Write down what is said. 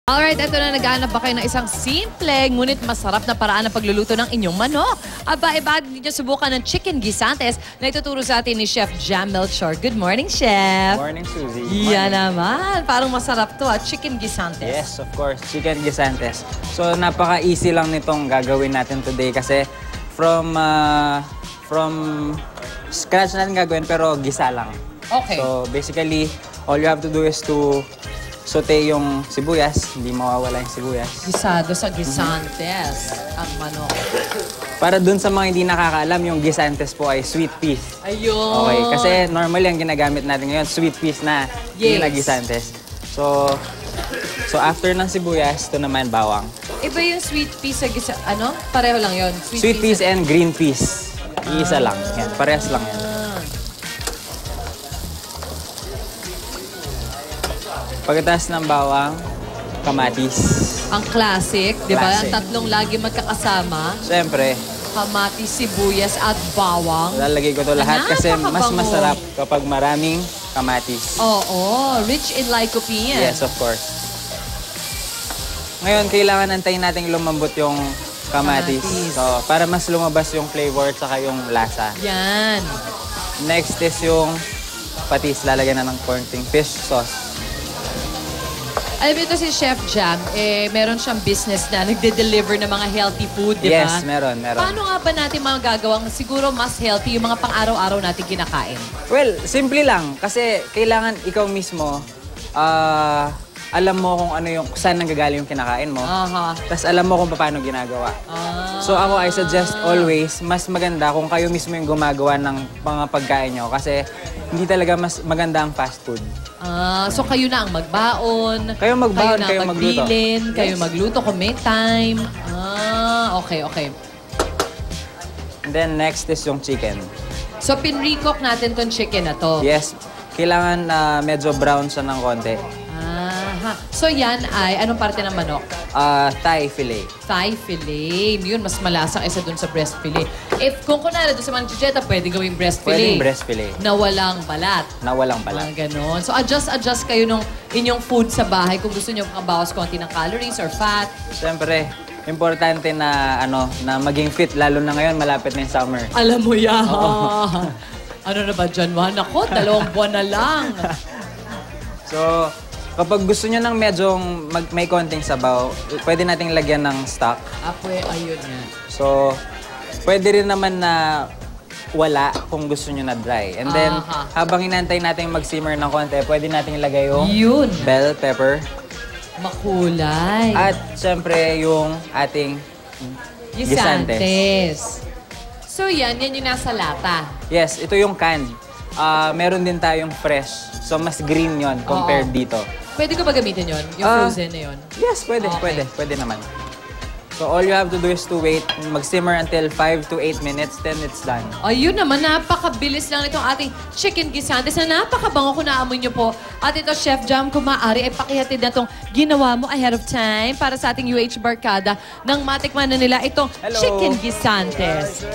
Alright, eto na, naghahanap ba kayo ng isang simple ngunit masarap na paraan ng pagluluto ng inyong manok? Aba, ibahagi niyo subukan ng chicken guisantes na ituturo sa atin ni Chef Jam Melchor. Good morning, Chef! Morning, Suzy. Yan naman. Parang masarap to, chicken guisantes. Yes, of course. Chicken guisantes. So, napaka-easy lang nitong gagawin natin today kasi from scratch natin gagawin pero gisa lang. Okay. So, basically, all you have to do is to saute yung sibuyas. Hindi mawawala yung sibuyas. Gisado sa guisantes ang manok. Para dun sa mga hindi nakakaalam, yung guisantes po ay sweet peas. Ayun! Okay, kasi normally ang ginagamit natin ngayon, sweet peas na, hindi na guisantes. So after ng sibuyas, ito naman bawang. Iba yung sweet peas sa ano? Pareho lang yun. Sweet peas and green peas. Iisa lang. Yan, parehas lang yan. Pagkatapos ng bawang, kamatis. Ang classic, di ba? Ang Classic. tatlong lagi magkakasama. Siyempre, Kamatis, sibuyas at bawang. lalagay ko to lahat kasi mas Napakabango. masarap kapag maraming kamatis. Oo, rich in lycopene. Yes, of course. Ngayon, kailangan antayin natin lumambot yung kamatis. Kamatis. So, para mas lumabas yung flavor at saka yung lasa. Yan. Next is yung patis. Lalagyan na ng corned fish sauce. Alam mo ito si Chef Jam, meron siyang business na nagde-deliver ng mga healthy food, di ba? Yes, meron. Paano nga ba natin magagawang siguro mas healthy yung mga pang-araw-araw natin kinakain? Well, simple lang. Kasi kailangan ikaw mismo, alam mo kung ano yung, saan nanggagaling yung kinakain mo. Tapos alam mo kung paano ginagawa. So ako, I suggest always, mas maganda kung kayo mismo yung gumagawa ng mga pagkain nyo. Kasi hindi talaga mas maganda ang fast food. So kayo na ang magbaon. Kayo magbaon, kayo ang magluto. magbilin, kayo Yes. magluto kung may time. Okay. And then next is yung chicken. So pinrecook natin tong chicken na to. Yes, kailangan medyo brown siya ng konti. So yan ay, anong parte ng manok? Thigh fillet. Thigh fillet. Yun, mas malasa kaysa dun sa breast fillet. Kung kunwari dun sa mga chicheta, pwede gawing breast fillet. Pwedeng breast fillet. Na walang balat. Na walang balat. Ganon. So adjust kayo nung inyong food sa bahay kung gusto nyo makabawas konti ng calories or fat. Siyempre, importante na na maging fit lalo na ngayon malapit na yung summer. Alam mo yan. Ano na ba dyan, Juan? Ako, 2 buwan na lang. So, kapag gusto nyo ng medyo may konting sabaw, pwede nating lagyan ng stock. Ayun yan. So, pwede rin naman na wala kung gusto nyo na dry. And then, habang inantay natin mag-simmer ng konti, pwede nating ilagay yung bell pepper. Makulay. At syempre, yung ating guisantes. So yan yung nasa lata. Yes, ito yung canned. Meron din tayong fresh. So, mas green yon compared dito. Pwede ko ba gamitin yon? Yung frozen na yon? Yes, pwede. Okay. Pwede naman. So, all you have to do is to wait, mag-simmer until 5 to 8 minutes, then it's done. Ayun naman, napakabilis lang itong ating chicken guisantes na napakabango kung naamoy nyo po. At ito, Chef Jam, kung maaari ay pakihatid na itong ginawa mo ahead of time para sa ating UH Barkada nang matikman na nila itong chicken guisantes.